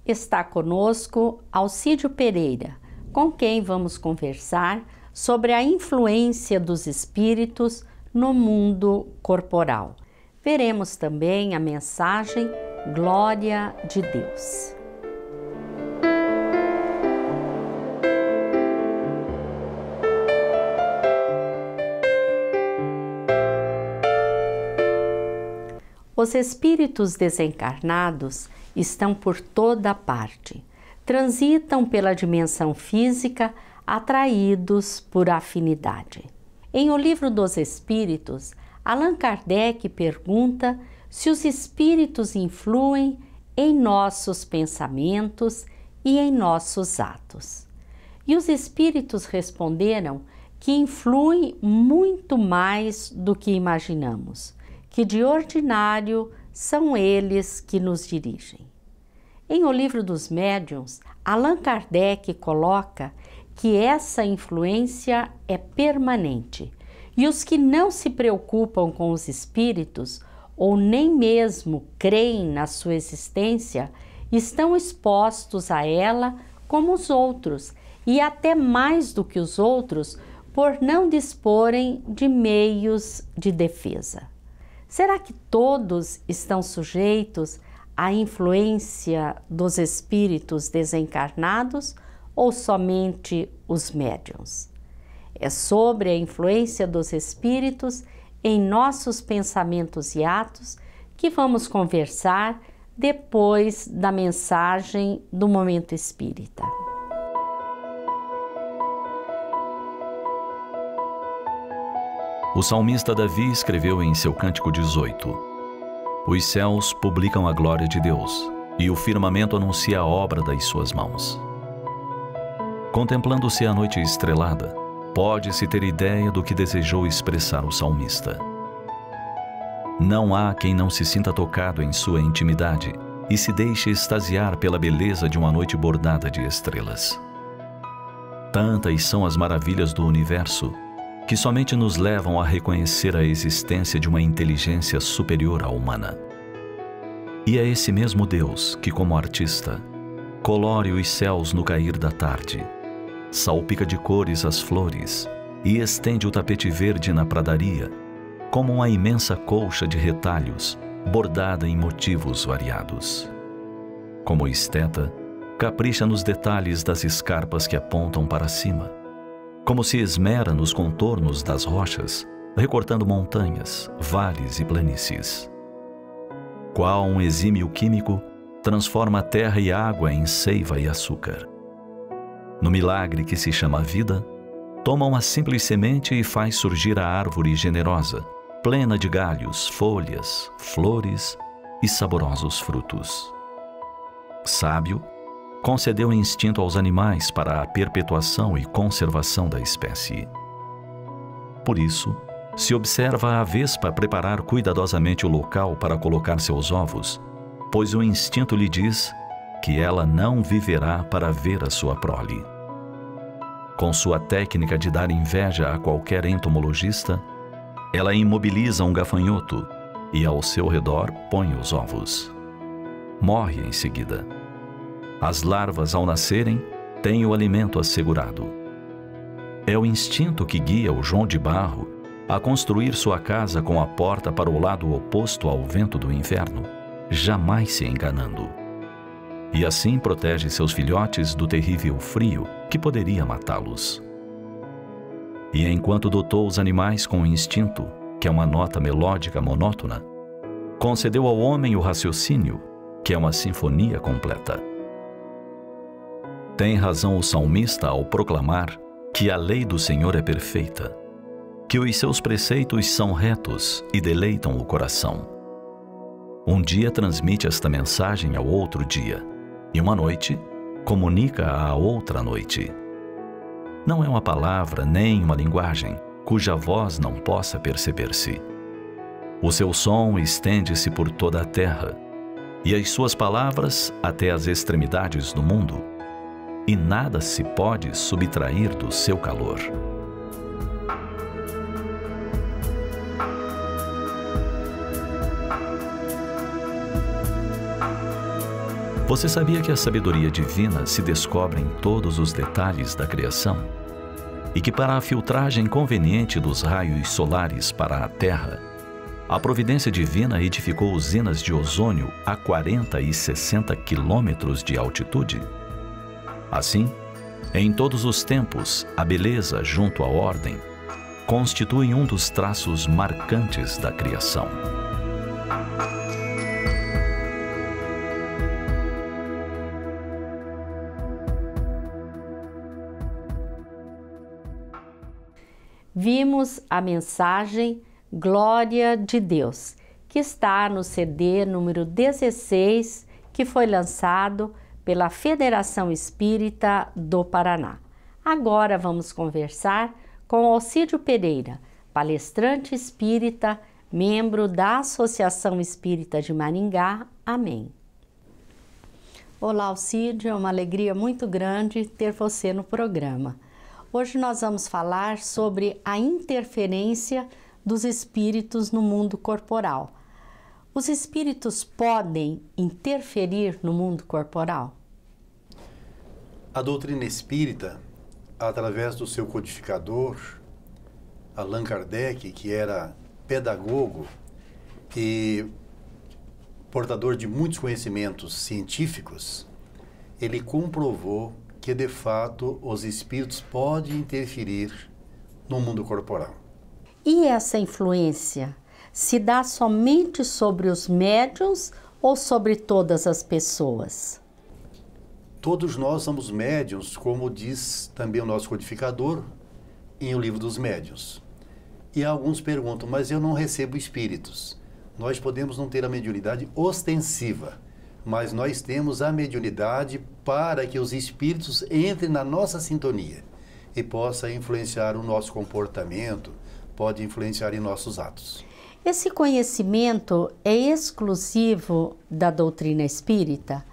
está conosco Alcídio Pereira, com quem vamos conversar sobre a influência dos espíritos no mundo corporal. Veremos também a mensagem Glória de Deus. Os espíritos desencarnados estão por toda parte, transitam pela dimensão física, atraídos por afinidade. Em O Livro dos Espíritos, Allan Kardec pergunta se os espíritos influem em nossos pensamentos e em nossos atos. E os espíritos responderam que influem muito mais do que imaginamos, que de ordinário são eles que nos dirigem. Em O Livro dos Médiuns, Allan Kardec coloca que essa influência é permanente e os que não se preocupam com os espíritos ou nem mesmo creem na sua existência estão expostos a ela como os outros e até mais do que os outros por não disporem de meios de defesa. Será que todos estão sujeitos à influência dos espíritos desencarnados ou somente os médiuns? É sobre a influência dos espíritos em nossos pensamentos e atos que vamos conversar depois da mensagem do Momento Espírita. O salmista Davi escreveu em seu Cântico 18: Os céus publicam a glória de Deus, e o firmamento anuncia a obra das suas mãos. Contemplando-se a noite estrelada, pode-se ter ideia do que desejou expressar o salmista. Não há quem não se sinta tocado em sua intimidade e se deixe extasiar pela beleza de uma noite bordada de estrelas. Tantas são as maravilhas do universo que somente nos levam a reconhecer a existência de uma inteligência superior à humana. E é esse mesmo Deus que, como artista, colore os céus no cair da tarde, salpica de cores as flores e estende o tapete verde na pradaria, como uma imensa colcha de retalhos bordada em motivos variados. Como esteta, capricha nos detalhes das escarpas que apontam para cima, como se esmera nos contornos das rochas, recortando montanhas, vales e planícies. Qual um exímio químico, transforma a terra e a água em seiva e açúcar. No milagre que se chama vida, toma uma simples semente e faz surgir a árvore generosa, plena de galhos, folhas, flores e saborosos frutos. Sábio, concedeu instinto aos animais para a perpetuação e conservação da espécie. Por isso, se observa a vespa preparar cuidadosamente o local para colocar seus ovos, pois o instinto lhe diz que ela não viverá para ver a sua prole. Com sua técnica de dar inveja a qualquer entomologista, ela imobiliza um gafanhoto e ao seu redor põe os ovos. Morre em seguida. As larvas, ao nascerem, têm o alimento assegurado. É o instinto que guia o João de Barro a construir sua casa com a porta para o lado oposto ao vento do inverno, jamais se enganando. E assim protege seus filhotes do terrível frio que poderia matá-los. E enquanto dotou os animais com o instinto, que é uma nota melódica monótona, concedeu ao homem o raciocínio, que é uma sinfonia completa. Tem razão o salmista ao proclamar que a lei do Senhor é perfeita, que os seus preceitos são retos e deleitam o coração. Um dia transmite esta mensagem ao outro dia, e uma noite comunica à outra noite. Não é uma palavra nem uma linguagem cuja voz não possa perceber-se. O seu som estende-se por toda a terra, e as suas palavras até as extremidades do mundo, e nada se pode subtrair do seu calor. Você sabia que a sabedoria divina se descobre em todos os detalhes da criação? E que para a filtragem conveniente dos raios solares para a Terra, a providência divina edificou usinas de ozônio a 40 e 60 quilômetros de altitude? Assim, em todos os tempos, a beleza junto à ordem constitui um dos traços marcantes da criação. Vimos a mensagem Glória de Deus, que está no CD número 16, que foi lançado pela Federação Espírita do Paraná. Agora vamos conversar com Alcídio Pereira, palestrante espírita, membro da Associação Espírita de Maringá. Amém. Olá, Alcídio, é uma alegria muito grande ter você no programa. Hoje nós vamos falar sobre a interferência dos espíritos no mundo corporal. Os espíritos podem interferir no mundo corporal? A doutrina espírita, através do seu codificador, Allan Kardec, que era pedagogo e portador de muitos conhecimentos científicos, ele comprovou que, de fato, os espíritos podem interferir no mundo corporal. E essa influência se dá somente sobre os médiuns ou sobre todas as pessoas? Todos nós somos médiuns, como diz também o nosso codificador em O Livro dos Médiuns. E alguns perguntam, mas eu não recebo espíritos. Nós podemos não ter a mediunidade ostensiva, mas nós temos a mediunidade para que os espíritos entrem na nossa sintonia e possa influenciar o nosso comportamento, pode influenciar em nossos atos. Esse conhecimento é exclusivo da doutrina espírita?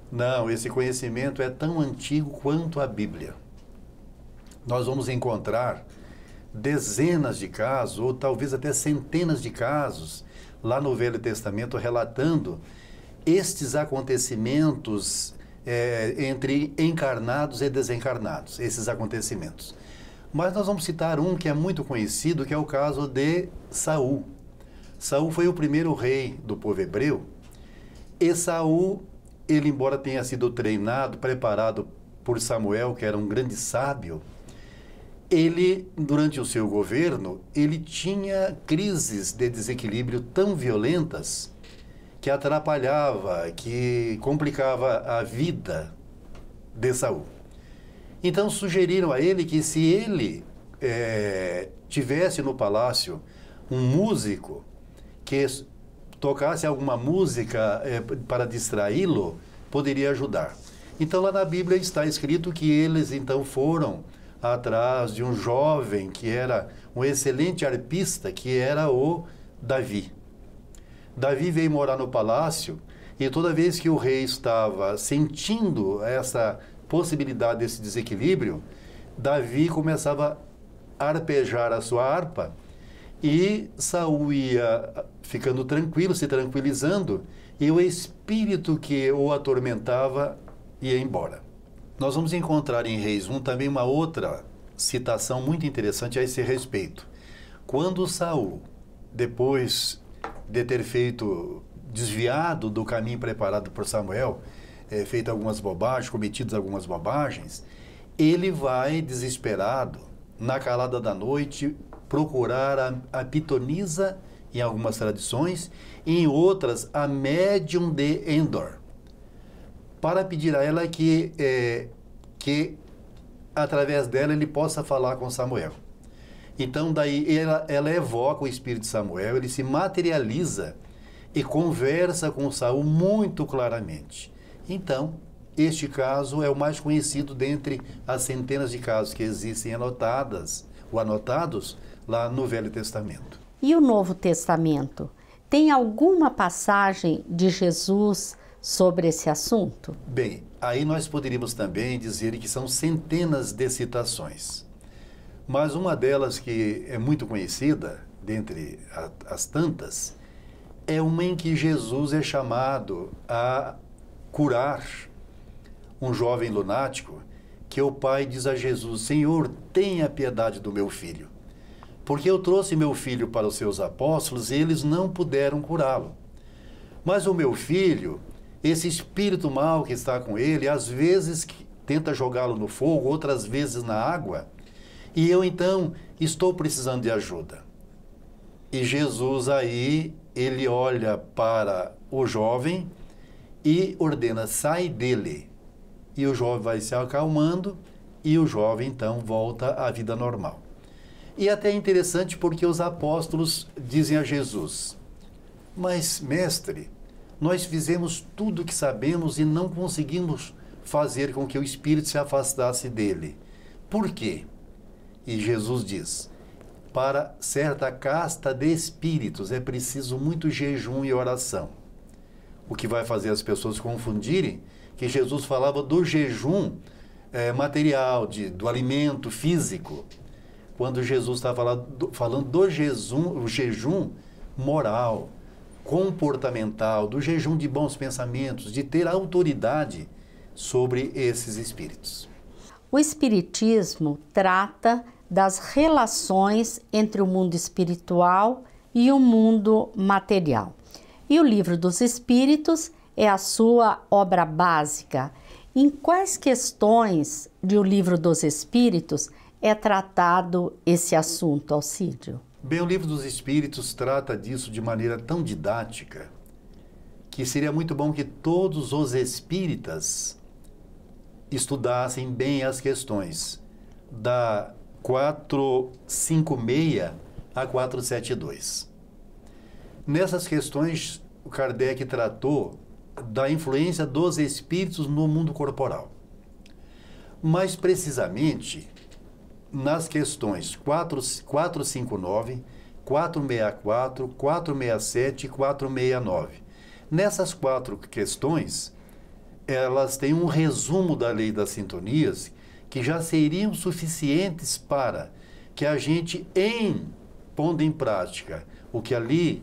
Não, esse conhecimento é tão antigo quanto a Bíblia. Nós vamos encontrar dezenas de casos, ou talvez até centenas de casos, lá no Velho Testamento, relatando estes acontecimentos entre encarnados e desencarnados, esses acontecimentos. Mas nós vamos citar um que é muito conhecido, que é o caso de Saul. Saul foi o primeiro rei do povo hebreu, e Saul, ele, embora tenha sido treinado, preparado por Samuel, que era um grande sábio, ele, durante o seu governo, ele tinha crises de desequilíbrio tão violentas que atrapalhava, que complicava a vida de Saul. Então sugeriram a ele que, se ele tivesse no palácio um músico que tocasse alguma música para distraí-lo, poderia ajudar. Então lá na Bíblia está escrito que eles então foram atrás de um jovem que era um excelente arpista, que era o Davi. Davi veio morar no palácio e toda vez que o rei estava sentindo essa possibilidade desse desequilíbrio, Davi começava a arpejar a sua harpa e Saul ia ficando tranquilo, se tranquilizando, e o espírito que o atormentava ia embora. Nós vamos encontrar em Reis 1 também uma outra citação muito interessante a esse respeito. Quando Saul, depois de ter desviado do caminho preparado por Samuel, feito algumas bobagens, cometido algumas bobagens, ele vai desesperado, na calada da noite, procurar a pitonisa, em algumas tradições, e em outras, a médium de Endor, para pedir a ela que através dela ele possa falar com Samuel. Então daí ela evoca o espírito de Samuel, ele se materializa e conversa com Saul muito claramente. Então, este caso é o mais conhecido dentre as centenas de casos que existem anotados lá no Velho Testamento. E o Novo Testamento? Tem alguma passagem de Jesus sobre esse assunto? Bem, aí nós poderíamos também dizer que são centenas de citações. Mas uma delas que é muito conhecida, dentre as tantas, é uma em que Jesus é chamado a curar um jovem lunático, que o pai diz a Jesus: Senhor, tenha piedade do meu filho, porque eu trouxe meu filho para os seus apóstolos e eles não puderam curá-lo. Mas o meu filho, esse espírito mau que está com ele, às vezes tenta jogá-lo no fogo, outras vezes na água, e eu então estou precisando de ajuda. E Jesus aí, ele olha para o jovem e ordena: sai dele. E o jovem vai se acalmando e o jovem então volta à vida normal. E até é interessante porque os apóstolos dizem a Jesus: mas, mestre, nós fizemos tudo o que sabemos e não conseguimos fazer com que o espírito se afastasse dele. Por quê? E Jesus diz: para certa casta de espíritos é preciso muito jejum e oração. O que vai fazer as pessoas confundirem que Jesus falava do jejum material, do alimento físico, quando Jesus está falando do jejum moral, comportamental, do jejum de bons pensamentos, de ter autoridade sobre esses espíritos. O Espiritismo trata das relações entre o mundo espiritual e o mundo material. E o Livro dos Espíritos é a sua obra básica. Em quais questões do Livro dos Espíritos é tratado esse assunto, Alcídio? Bem, o Livro dos Espíritos trata disso de maneira tão didática que seria muito bom que todos os espíritas estudassem bem as questões da 456 a 472. Nessas questões, o Kardec tratou da influência dos espíritos no mundo corporal. Mais precisamente, nas questões 459, 464, 467 e 469. Nessas 4 questões, elas têm um resumo da lei das sintonias que já seriam suficientes para que a gente, pondo em prática o que ali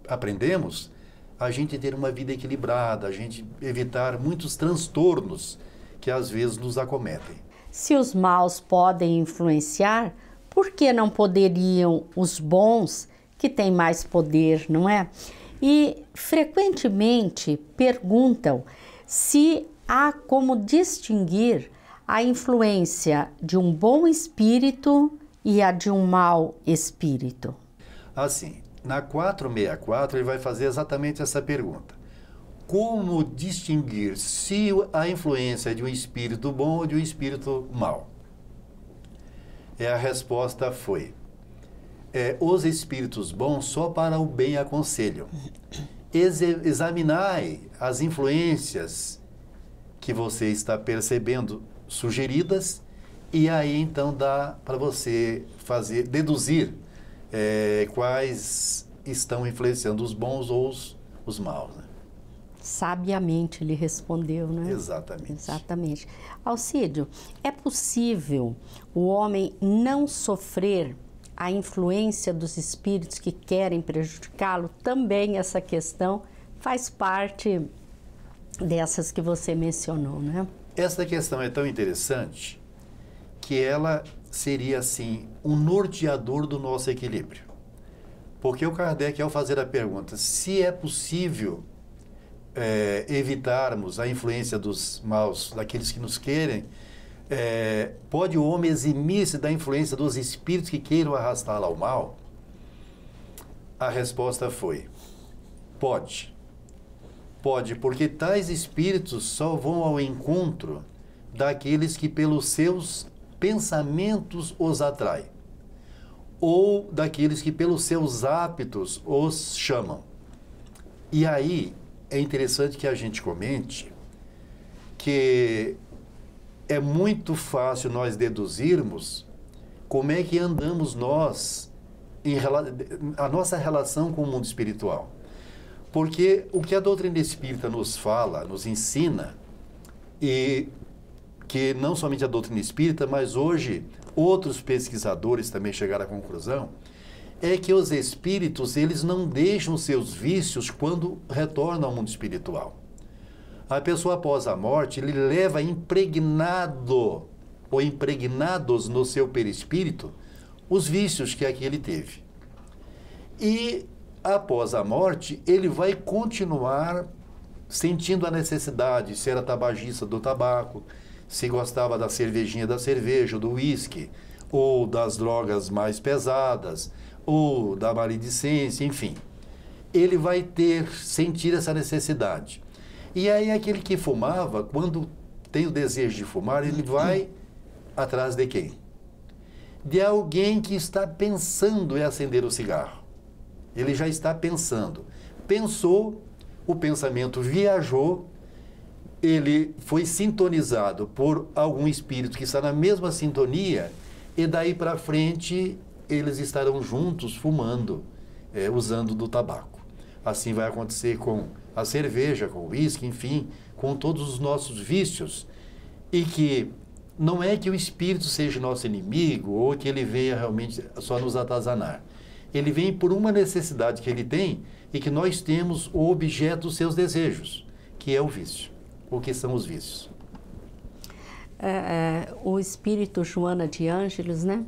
aprendemos, a gente ter uma vida equilibrada, a gente evitar muitos transtornos que às vezes nos acometem. Se os maus podem influenciar, por que não poderiam os bons, que têm mais poder, não é? E frequentemente perguntam se há como distinguir a influência de um bom espírito e a de um mau espírito. Assim, na 464 ele vai fazer exatamente essa pergunta: como distinguir se a influência é de um espírito bom ou de um espírito mau? A resposta foi: os espíritos bons só para o bem aconselham. Examinai as influências que você está percebendo sugeridas, e aí então dá para você deduzir quais estão influenciando os bons ou os maus, né? Sabiamente ele respondeu, né? Exatamente. Exatamente. Alcídio, é possível o homem não sofrer a influência dos espíritos que querem prejudicá-lo? Também essa questão faz parte dessas que você mencionou, né? Essa questão é tão interessante que ela seria, assim, um norteador do nosso equilíbrio. Porque o Kardec, ao fazer a pergunta se é possível evitarmos a influência dos maus, daqueles que nos querem, pode o homem eximir-se da influência dos espíritos que queiram arrastá-lo ao mal? A resposta foi: pode. Pode, porque tais espíritos só vão ao encontro daqueles que pelos seus pensamentos os atraem, ou daqueles que pelos seus hábitos os chamam. E aí é interessante que a gente comente que é muito fácil nós deduzirmos como é que andamos nós, a nossa relação com o mundo espiritual. Porque o que a doutrina espírita nos fala, nos ensina, e que não somente a doutrina espírita, mas hoje outros pesquisadores também chegaram à conclusão, é que os espíritos, eles não deixam seus vícios quando retornam ao mundo espiritual. A pessoa após a morte, ele leva impregnado ou impregnados no seu perispírito os vícios que aqui ele teve. E após a morte, ele vai continuar sentindo a necessidade, se era tabagista do tabaco, se gostava da cervejinha da cerveja, do uísque, ou das drogas mais pesadas, ou da maledicência, enfim. Ele vai sentir essa necessidade. E aí aquele que fumava, quando tem o desejo de fumar, ele vai atrás de quem? De alguém que está pensando em acender o cigarro. Ele já está pensando. Pensou, o pensamento viajou, ele foi sintonizado por algum espírito que está na mesma sintonia, e daí para frente eles estarão juntos fumando, usando do tabaco. Assim vai acontecer com a cerveja, com o uísque, enfim, com todos os nossos vícios. E que não é que o espírito seja nosso inimigo ou que ele venha realmente só nos atazanar. Ele vem por uma necessidade que ele tem e que nós temos o objeto dos seus desejos, que é o vício. O que são os vícios? O espírito Joana de Ângeles, né?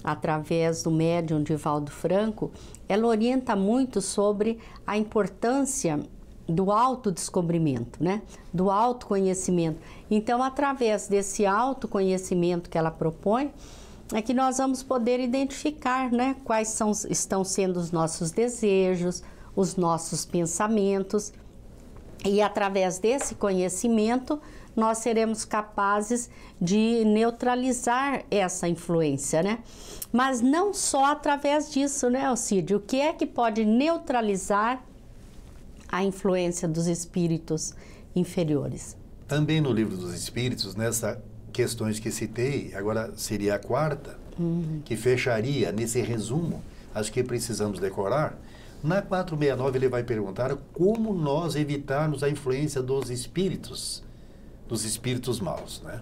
Através do médium Divaldo Franco, ela orienta muito sobre a importância do autodescobrimento, né? Do autoconhecimento. Então, através desse autoconhecimento que ela propõe, é que nós vamos poder identificar, né? Quais estão sendo os nossos desejos, os nossos pensamentos. E através desse conhecimento, nós seremos capazes de neutralizar essa influência, né? Mas não só através disso, né, Alcídio? O que é que pode neutralizar a influência dos espíritos inferiores? Também no Livro dos Espíritos, nessas questões que citei, agora seria a quarta, que fecharia nesse resumo as que precisamos decorar. Na 469 ele vai perguntar como nós evitarmos a influência dos espíritos maus, né?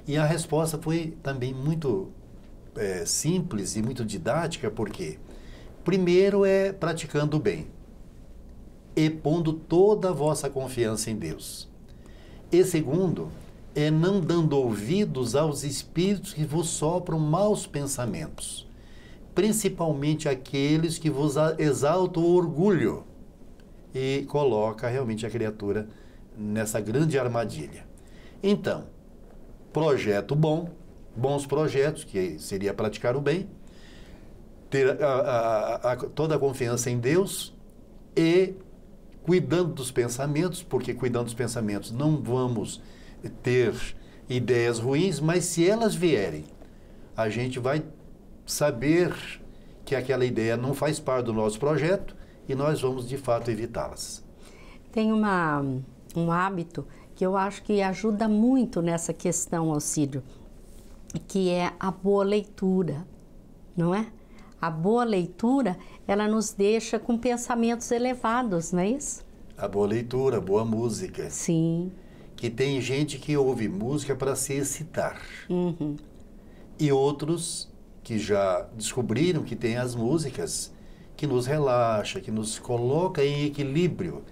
E a resposta foi também muito simples e muito didática, porque primeiro é praticando o bem e pondo toda a vossa confiança em Deus. E segundo, é não dando ouvidos aos espíritos que vos sopram maus pensamentos, principalmente aqueles que vos exaltam o orgulho e coloca realmente a criatura nessa grande armadilha. Então, projeto bom, bons projetos, que seria praticar o bem, ter toda a confiança em Deus e cuidando dos pensamentos, porque cuidando dos pensamentos não vamos ter ideias ruins, mas se elas vierem, a gente vai saber que aquela ideia não faz parte do nosso projeto e nós vamos de fato evitá-las. Tem um hábito que eu acho que ajuda muito nessa questão, Alcídio, que é a boa leitura, não é? A boa leitura, ela nos deixa com pensamentos elevados, não é isso? A boa leitura, a boa música. Sim. Que tem gente que ouve música para se excitar. E outros que já descobriram que tem as músicas que nos relaxa, que nos coloca em equilíbrio.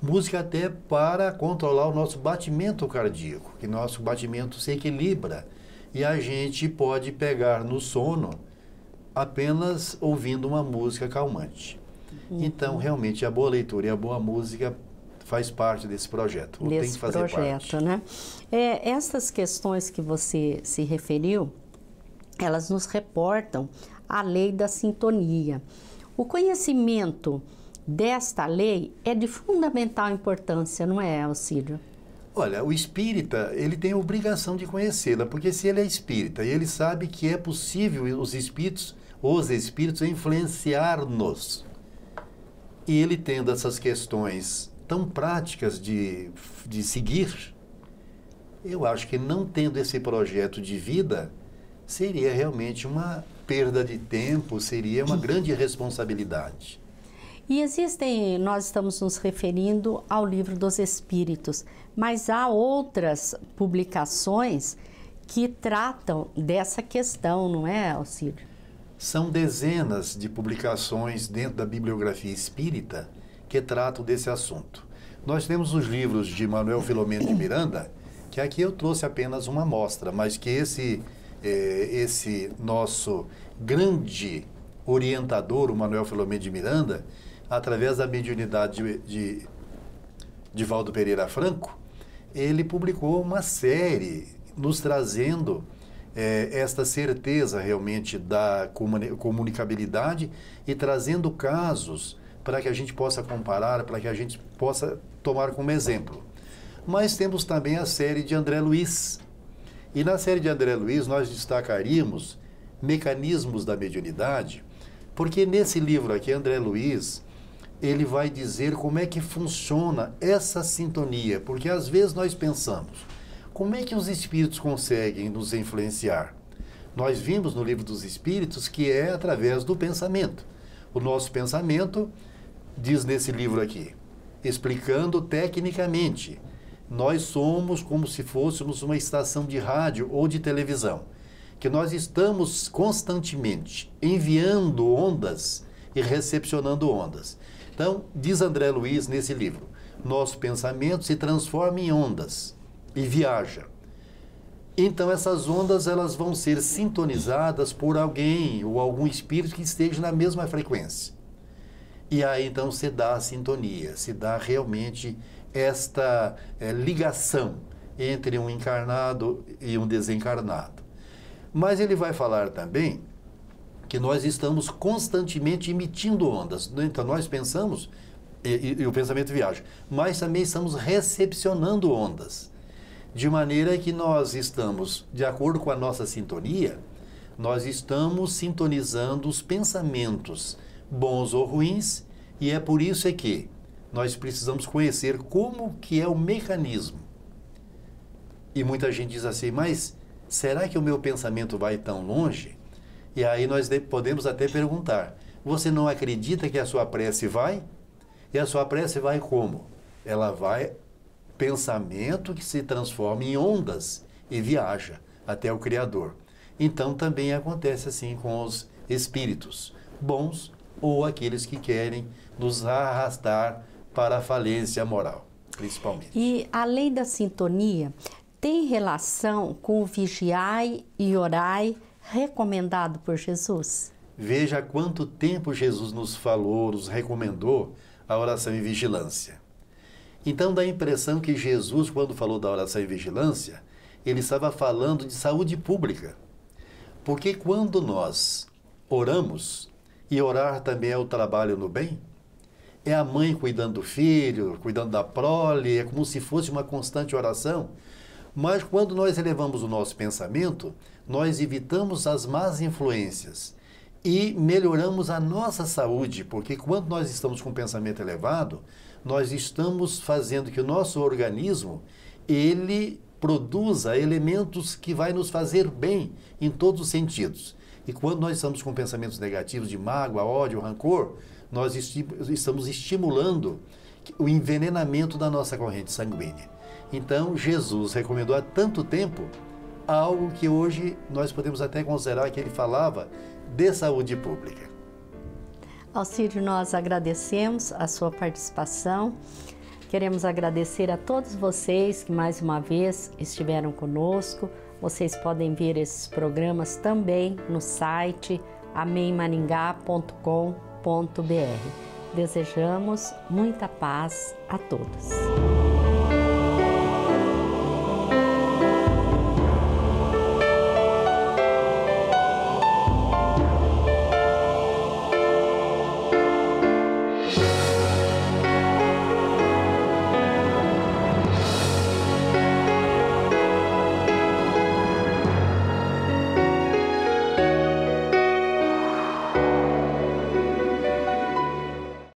Música até para controlar o nosso batimento cardíaco, que nosso batimento se equilibra. E a gente pode pegar no sono apenas ouvindo uma música calmante. Então, realmente, a boa leitura e a boa música faz parte desse projeto. Ou tem que fazer parte, né? Essas questões que você se referiu, elas nos reportam a lei da sintonia. O conhecimento desta lei é de fundamental importância, não é, Alcídio? Olha, o espírita, ele tem a obrigação de conhecê-la, porque se ele é espírita e ele sabe que é possível os espíritos influenciar-nos, e ele tendo essas questões tão práticas de seguir, eu acho que não tendo esse projeto de vida, seria realmente uma perda de tempo, seria uma grande responsabilidade. E nós estamos nos referindo ao Livro dos Espíritos, mas há outras publicações que tratam dessa questão, não é, Alcídio? São dezenas de publicações dentro da bibliografia espírita que tratam desse assunto. Nós temos os livros de Manuel Filomeno de Miranda, que aqui eu trouxe apenas uma amostra, mas que esse nosso grande orientador, o Manuel Filomeno de Miranda, através da mediunidade de Valdo Pereira Franco, ele publicou uma série nos trazendo esta certeza realmente da comunicabilidade e trazendo casos para que a gente possa comparar, para que a gente possa tomar como exemplo. Mas temos também a série de André Luiz. E na série de André Luiz nós destacaríamos mecanismos da mediunidade, porque nesse livro aqui, André Luiz, ele vai dizer como é que funciona essa sintonia, porque às vezes nós pensamos, como é que os espíritos conseguem nos influenciar? Nós vimos no livro dos espíritos que é através do pensamento. O nosso pensamento, diz nesse livro aqui, explicando tecnicamente, nós somos como se fôssemos uma estação de rádio ou de televisão, que nós estamos constantemente enviando ondas e recepcionando ondas. Então, diz André Luiz nesse livro, nosso pensamento se transforma em ondas e viaja. Então, essas ondas elas vão ser sintonizadas por alguém ou algum espírito que esteja na mesma frequência. E aí, então, se dá a sintonia, se dá realmente esta ligação entre um encarnado e um desencarnado. Mas ele vai falar também que nós estamos constantemente emitindo ondas. Então, nós pensamos, e o pensamento viaja, mas também estamos recepcionando ondas. De maneira que nós estamos, de acordo com a nossa sintonia, nós estamos sintonizando os pensamentos bons ou ruins, e é por isso que nós precisamos conhecer como que é o mecanismo. E muita gente diz assim, mas será que o meu pensamento vai tão longe? E aí nós podemos até perguntar, você não acredita que a sua prece vai? E a sua prece vai como? Ela vai pensamento que se transforma em ondas e viaja até o Criador. Então também acontece assim com os espíritos, bons ou aqueles que querem nos arrastar para a falência moral, principalmente. E além da sintonia, tem relação com o vigiai e orai recomendado por Jesus? Veja quanto tempo Jesus nos falou, nos recomendou a oração em vigilância. Então dá a impressão que Jesus, quando falou da oração em vigilância, ele estava falando de saúde pública. Porque quando nós oramos, e orar também é o trabalho no bem, é a mãe cuidando do filho, cuidando da prole, é como se fosse uma constante oração. Mas quando nós elevamos o nosso pensamento, nós evitamos as más influências e melhoramos a nossa saúde, porque quando nós estamos com um pensamento elevado, nós estamos fazendo que o nosso organismo, ele produza elementos que vai nos fazer bem em todos os sentidos. E quando nós estamos com pensamentos negativos de mágoa, ódio, rancor, nós estamos estimulando o envenenamento da nossa corrente sanguínea. Então, Jesus recomendou há tanto tempo algo que hoje nós podemos até considerar que ele falava de saúde pública. Alcídio, nós agradecemos a sua participação. Queremos agradecer a todos vocês que mais uma vez estiveram conosco. Vocês podem ver esses programas também no site amemmaringá.com.br. Desejamos muita paz a todos.